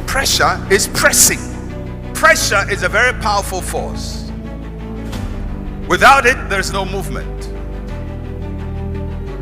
pressure is pressing. Pressure is a very powerful force. Without it, there's no movement.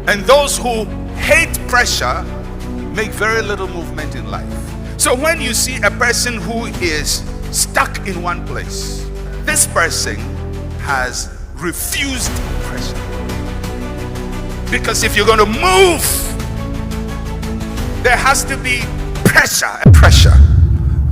And those who hate pressure make very little movement in life. So when you see a person who is stuck in one place, this person has refused pressure. Because if you're going to move, there has to be pressure. Pressure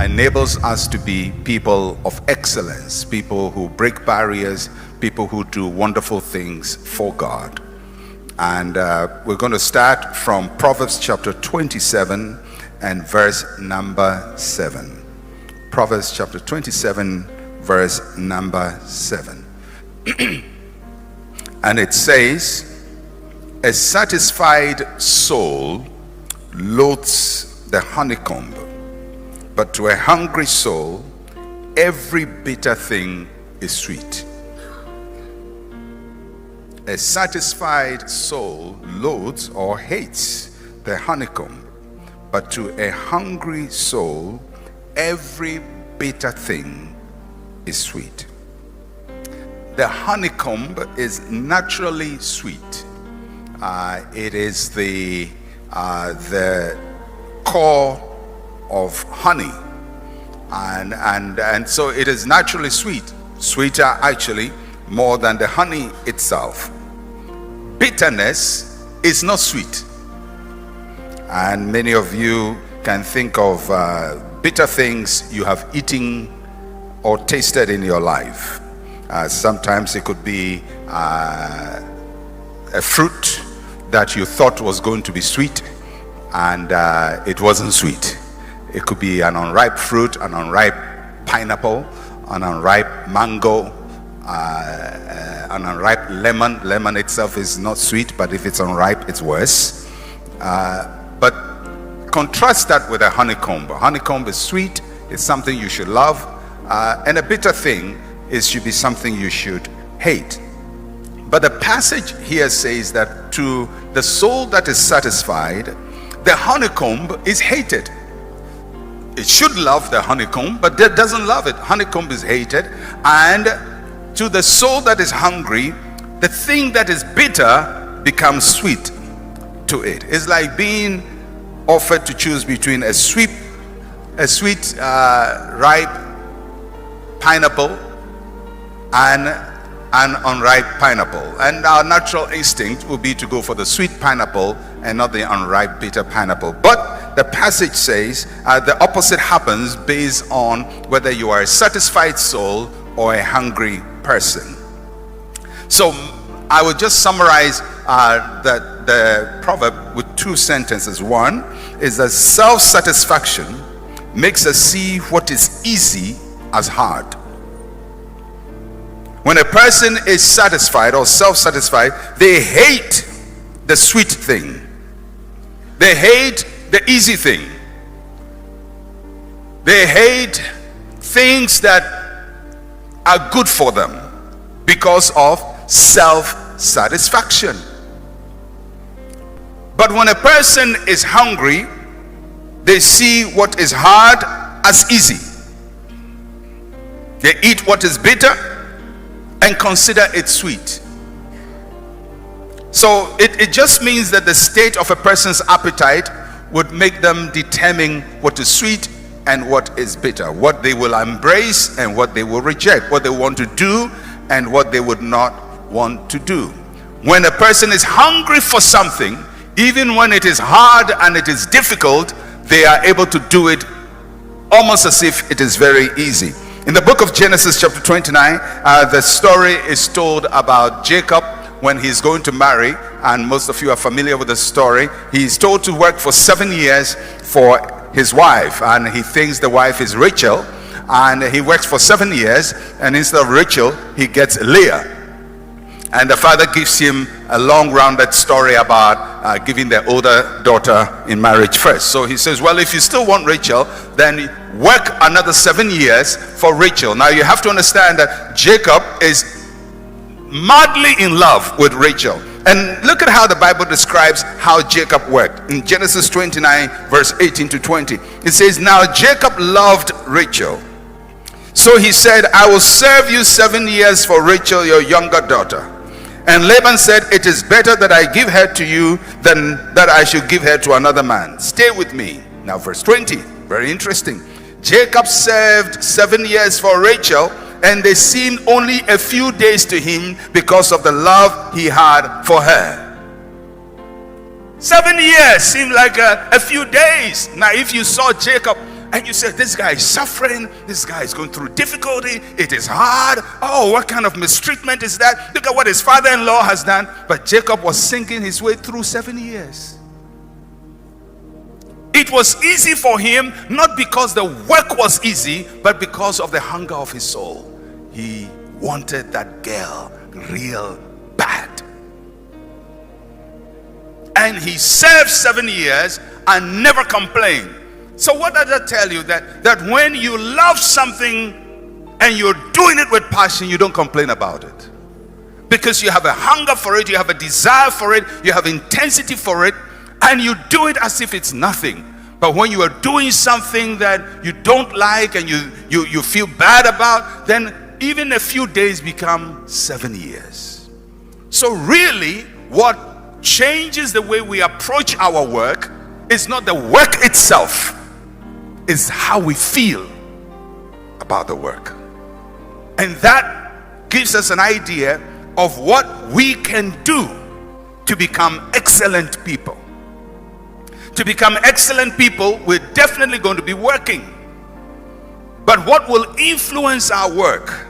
enables us to be people of excellence, people who break barriers, people who do wonderful things for God. And we're going to start from Proverbs chapter 27 and verse number 7. Proverbs chapter 27, verse number 7. And it says, a satisfied soul loathes the honeycomb, but to a hungry soul, every bitter thing is sweet. A satisfied soul loathes or hates the honeycomb, but to a hungry soul, every bitter thing is sweet. The honeycomb is naturally sweet. It is the core of honey, and so it is naturally sweet, sweeter actually more than the honey itself. Bitterness is not sweet, and many of you can think of bitter things you have eaten or tasted in your life. Sometimes it could be a fruit that you thought was going to be sweet, and it wasn't sweet. It could be an unripe fruit, an unripe pineapple, an unripe mango, an unripe lemon. Lemon itself is not sweet, but if it's unripe, it's worse. But contrast that with a honeycomb. A honeycomb is sweet, it's something you should love, and a bitter thing should be something you should hate. But the passage here says that to the soul that is satisfied, the honeycomb is hated. It should love the honeycomb, but it doesn't love it. Honeycomb is hated. And to the soul that is hungry, the thing that is bitter becomes sweet to it. It's like being offered to choose between a sweet ripe pineapple and an unripe pineapple, and our natural instinct will be to go for the sweet pineapple and not the unripe bitter pineapple. But the passage says the opposite happens based on whether you are a satisfied soul or a hungry person. So I will just summarize the proverb with two sentences. One is that self-satisfaction makes us see what is easy as hard. When a person is satisfied or self-satisfied, they hate the sweet thing. They hate the easy thing. They hate things that are good for them because of self-satisfaction. But when a person is hungry, they see what is hard as easy. They eat what is bitter and consider it sweet. So it just means that the state of a person's appetite would make them determine what is sweet and what is bitter, what they will embrace and what they will reject, what they want to do and what they would not want to do. When a person is hungry for something, even when it is hard and it is difficult, they are able to do it almost as if it is very easy. In the book of Genesis chapter 29, the story is told about Jacob when he's going to marry, and most of you are familiar with the story. He's told to work for 7 years for his wife, and he thinks the wife is Rachel, and he works for 7 years, and instead of Rachel, he gets Leah. And the father gives him a long rounded story about giving the older daughter in marriage first. So he says, well, if you still want Rachel, then work another 7 years for Rachel. Now you have to understand that Jacob is madly in love with Rachel. And look at how the Bible describes how Jacob worked. In Genesis 29 verse 18 to 20, it says, now Jacob loved Rachel, so he said, I will serve you 7 years for Rachel, your younger daughter. And Laban said, it is better that I give her to you than that I should give her to another man. Stay with me. Now verse 20, very interesting. Jacob served 7 years for Rachel, and they seemed only a few days to him because of the love he had for her. 7 years seemed like a few days. Now if you saw Jacob and you said, this guy is suffering, this guy is going through difficulty, it is hard, oh, what kind of mistreatment is that? Look at what his father-in-law has done. But Jacob was sinking his way through 7 years. It was easy for him, not because the work was easy, but because of the hunger of his soul. He wanted that girl real bad. And he served 7 years and never complained. So what does that tell you? That when you love something and you're doing it with passion, you don't complain about it. Because you have a hunger for it, you have a desire for it, you have intensity for it, and you do it as if it's nothing. But when you are doing something that you don't like and you feel bad about, then even a few days become 7 years. So really, what changes the way we approach our work is not the work itself, is how we feel about the work. And that gives us an idea of what we can do to become excellent people. To become excellent people, we're definitely going to be working. But what will influence our work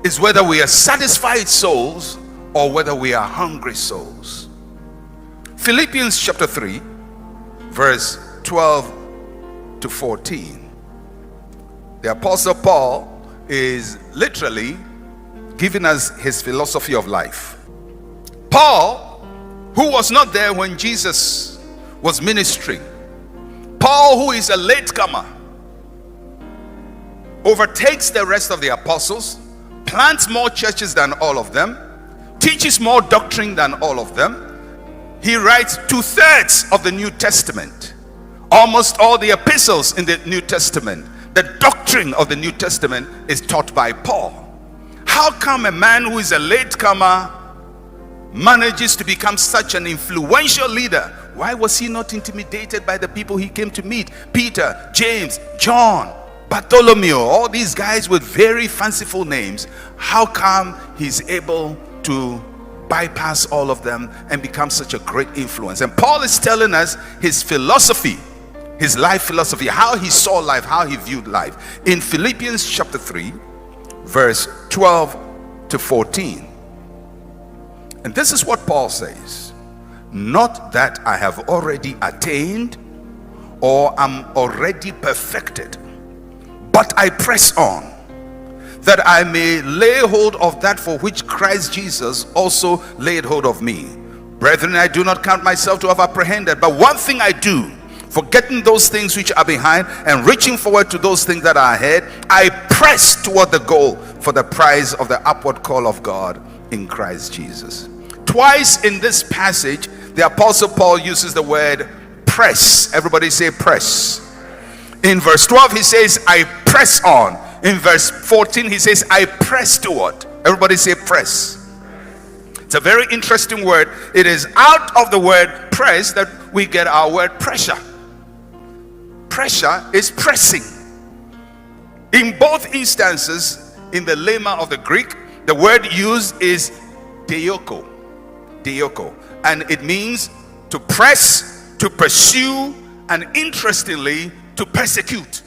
is whether we are satisfied souls or whether we are hungry souls. Philippians chapter 3, verse 12 to 14. The Apostle Paul is literally giving us his philosophy of life. Paul, who was not there when Jesus was ministering, Paul, who is a latecomer, overtakes the rest of the apostles, plants more churches than all of them, teaches more doctrine than all of them. He writes 2/3 of the New Testament, almost all the epistles in the New Testament. The doctrine of the New Testament is taught by Paul. How come a man who is a latecomer manages to become such an influential leader? Why was he not intimidated by the people he came to meet? Peter, James, John, Bartholomew, all these guys with very fanciful names. How come he's able to bypass all of them and become such a great influence? And Paul is telling us his philosophy, his life philosophy, how he saw life, how he viewed life. In Philippians chapter 3, verse 12 to 14. And this is what Paul says: not that I have already attained or am already perfected, but I press on, that I may lay hold of that for which Christ Jesus also laid hold of me. Brethren, I do not count myself to have apprehended, but one thing I do, forgetting those things which are behind and reaching forward to those things that are ahead, I press toward the goal for the prize of the upward call of God in Christ Jesus. Twice in this passage, the Apostle Paul uses the word press. Everybody say press. In verse 12, he says, I press on. In verse 14, he says, I press toward. Everybody say press. It's a very interesting word. It is out of the word press that we get our word pressure. Pressure is pressing. In both instances, in the lemma of the Greek, the word used is deoko. Deoko. And it means to press, to pursue, and interestingly, to persecute.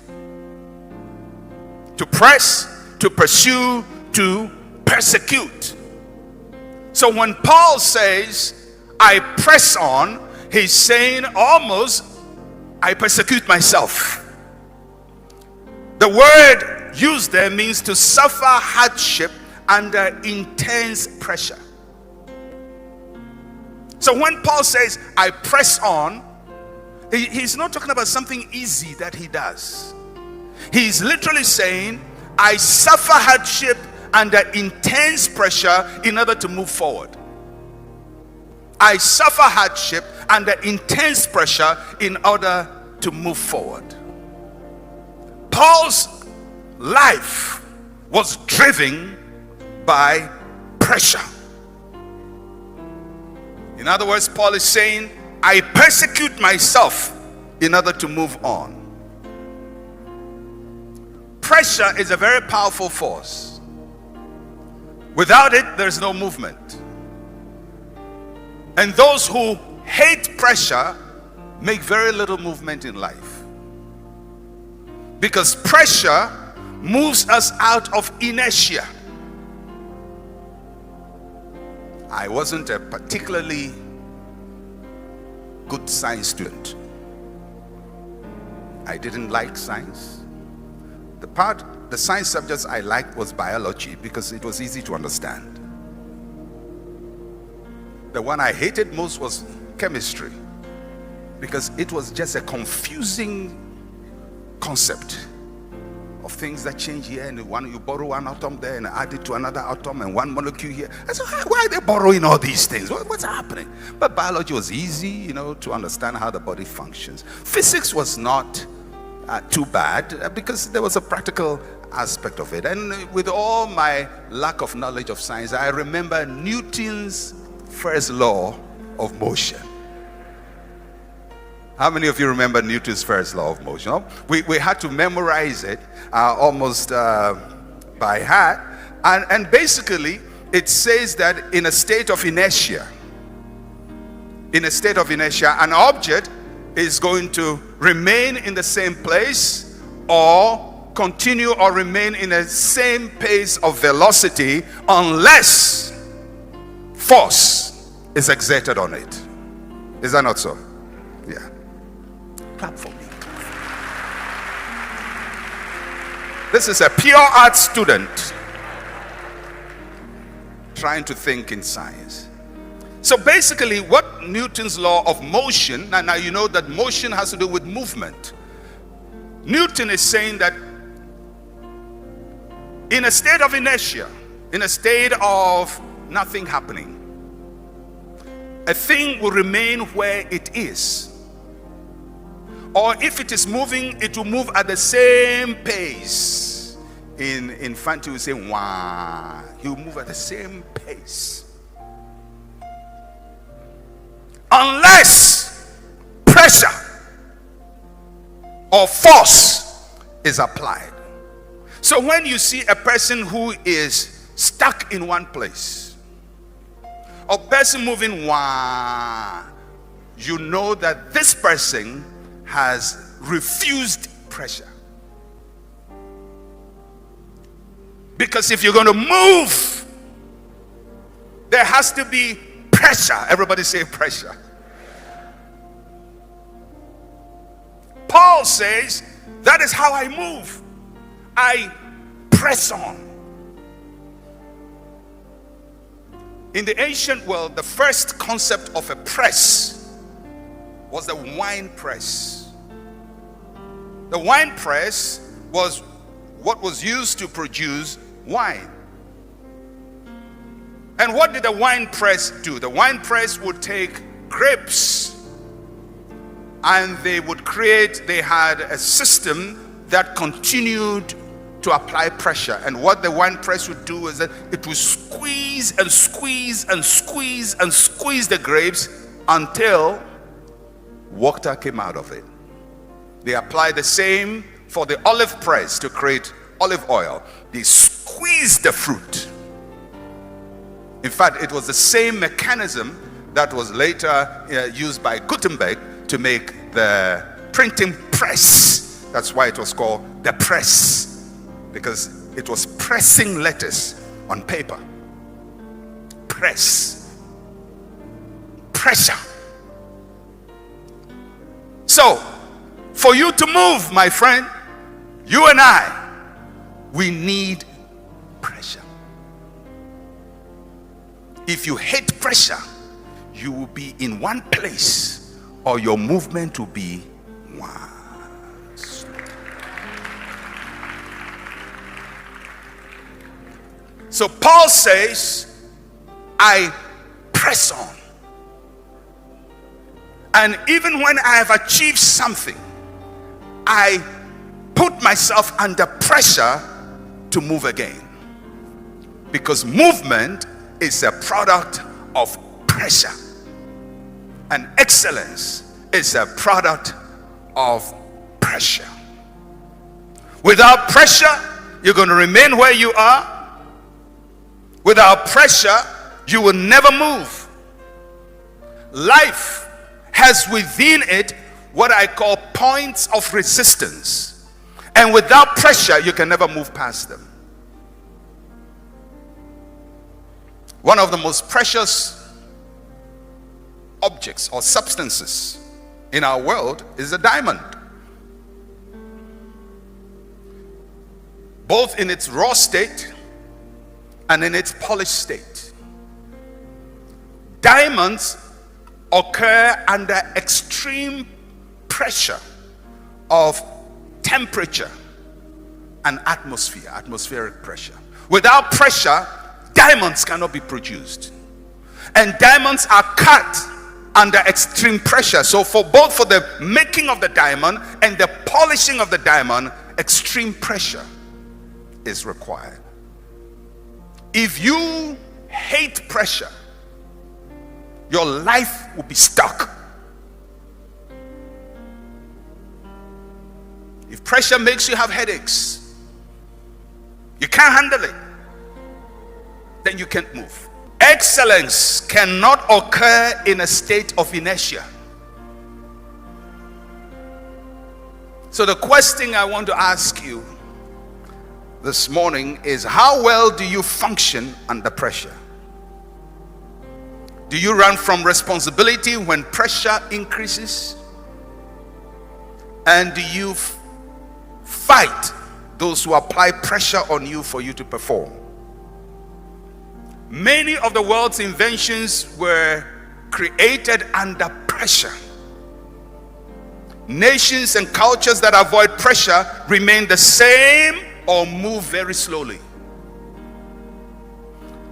To press, to pursue, to persecute. So when Paul says, I press on, he's saying almost, I persecute myself. The word used there means to suffer hardship under intense pressure. So when Paul says, I press on, he's not talking about something easy that he does. He's literally saying, I suffer hardship under intense pressure in order to move forward. I suffer hardship under intense pressure in order to move forward. Paul's life was driven by pressure. In other words, Paul is saying, I persecute myself in order to move on. Pressure is a very powerful force. Without it, there's no movement. And those who hate pressure make very little movement in life. Because pressure moves us out of inertia. I wasn't a particularly good science student. I didn't like science. The science subjects I liked was biology because it was easy to understand. The one I hated most was chemistry because it was just a confusing concept of things that change here, and you borrow one atom there and add it to another atom and one molecule here. I said, why are they borrowing all these things? What's happening? But biology was easy, to understand how the body functions. Physics was not too bad because there was a practical aspect of it. And with all my lack of knowledge of science, I remember Newton's first law of motion. How many of you remember Newton's first law of motion? We had to memorize it almost by heart. And basically, it says that in a state of inertia, an object is going to remain in the same place or continue or remain in the same pace of velocity unless force is exerted on it. Is that not so? Yeah. Clap for me. This is a pure art student trying to think in science. So basically, what Newton's law of motion, now you know that motion has to do with movement. Newton is saying that in a state of inertia, in a state of nothing happening, a thing will remain where it is. Or if it is moving, it will move at the same pace. In Fanti, we say, wah. He will move at the same pace. Unless pressure or force is applied. So when you see a person who is stuck in one place, or person moving wah, you know that this person has refused pressure. Because if you're going to move, there has to be pressure. Everybody say pressure. Paul says, that is how I move. I press on. In the ancient world, the first concept of a press was the wine press. The wine press was what was used to produce wine. And what did the wine press do? The wine press would take grapes and they had a system that continued to apply pressure. And what the wine press would do is that it would squeeze and squeeze and squeeze and squeeze the grapes until water came out of it. They apply the same for the olive press to create olive oil. They squeeze the fruit. In fact, it was the same mechanism that was later used by Gutenberg to make the printing press. That's why it was called the press, because it was pressing letters on paper. Press. Pressure. So, for you to move, my friend, you and I, we need pressure. If you hate pressure, you will be in one place, or your movement will be one. So Paul says, I press on. And even when I have achieved something, I put myself under pressure to move again. Because movement is a product of pressure. And excellence is a product of pressure. Without pressure, you're going to remain where you are. Without pressure, you will never move. Life has within it what I call points of resistance. And without pressure, you can never move past them. One of the most precious objects or substances in our world is a diamond. Both in its raw state and in its polished state. Diamonds occur under extreme pressure of temperature and atmospheric pressure. Without pressure, diamonds cannot be produced. And diamonds are cut under extreme pressure. So for the making of the diamond and the polishing of the diamond, extreme pressure is required. If you hate pressure, your life will be stuck. If pressure makes you have headaches, you can't handle it, then you can't move. Excellence cannot occur in a state of inertia. So the question I want to ask you this morning is, how well do you function under pressure? Do you run from responsibility when pressure increases? And do you fight those who apply pressure on you for you to perform? Many of the world's inventions were created under pressure. Nations and cultures that avoid pressure remain the same or move very slowly.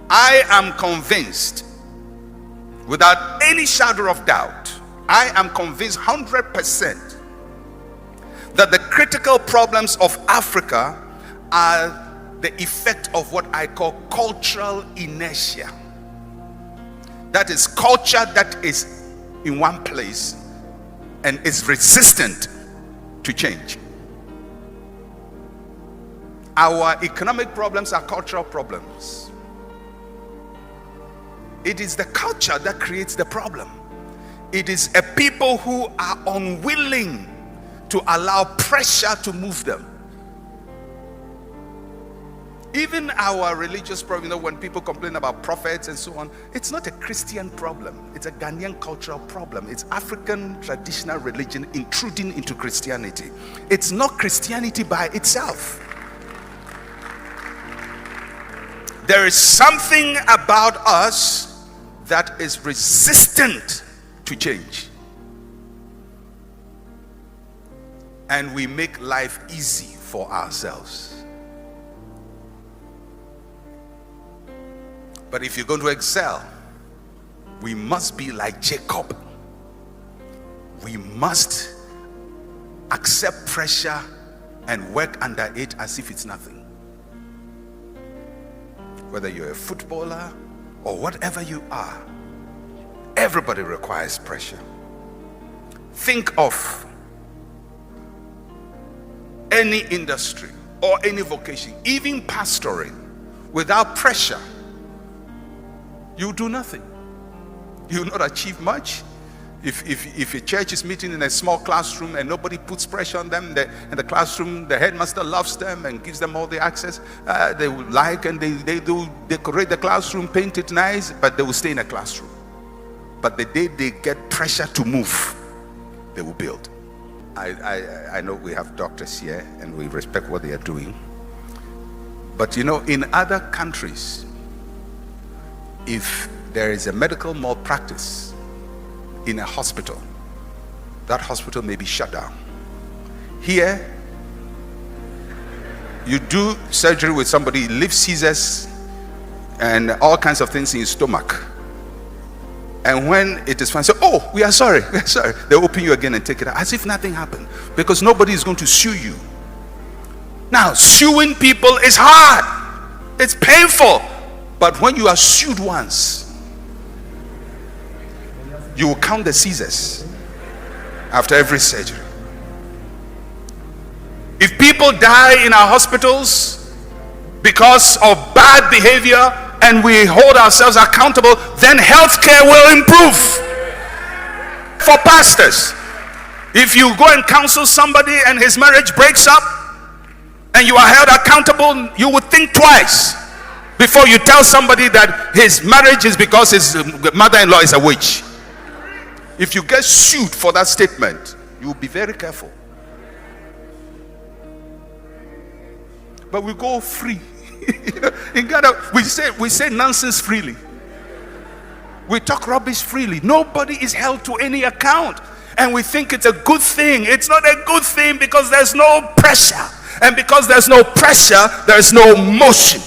I am convinced, without any shadow of doubt, I am convinced 100% that the critical problems of Africa are the effect of what I call cultural inertia. That is culture that is in one place and is resistant to change. Our economic problems are cultural problems. It is the culture that creates the problem. It is a people who are unwilling to allow pressure to move them. Even our religious problem, when people complain about prophets and so on, it's not a Christian problem. It's a Ghanaian cultural problem. It's African traditional religion intruding into Christianity. It's not Christianity by itself. There is something about us that is resistant to change. And we make life easy for ourselves. But if you're going to excel, we must be like Jacob. We must accept pressure and work under it as if it's nothing. Whether you're a footballer or whatever you are, everybody requires pressure. Think of any industry or any vocation, even pastoring. Without pressure, you do nothing. You will not achieve much. If a church is meeting in a small classroom and nobody puts pressure on them, in the classroom, the headmaster loves them and gives them all the access they would like, and they do decorate the classroom, paint it nice, but they will stay in a classroom. But the day they get pressure to move, they will build. I know we have doctors here and we respect what they are doing. But you know, in other countries, if there is a medical malpractice in a hospital, that hospital may be shut down. Here, you do surgery with somebody, leave scissors and all kinds of things in his stomach. And when it is fine, say, oh, we are sorry. They open you again and take it out as if nothing happened, because nobody is going to sue you. Now, suing people is hard. It's painful. But when you are sued once, you will count the Caesars after every surgery. If people die in our hospitals because of bad behavior and we hold ourselves accountable, then healthcare will improve. For pastors, if you go and counsel somebody and his marriage breaks up and you are held accountable, you would think twice before you tell somebody that his marriage is because his mother-in-law is a witch. If you get sued for that statement, you will be very careful. But we go free. In Ghana, we say nonsense freely. We talk rubbish freely. Nobody is held to any account. And we think it's a good thing. It's not a good thing because there's no pressure. And because there's no pressure, there's no motion.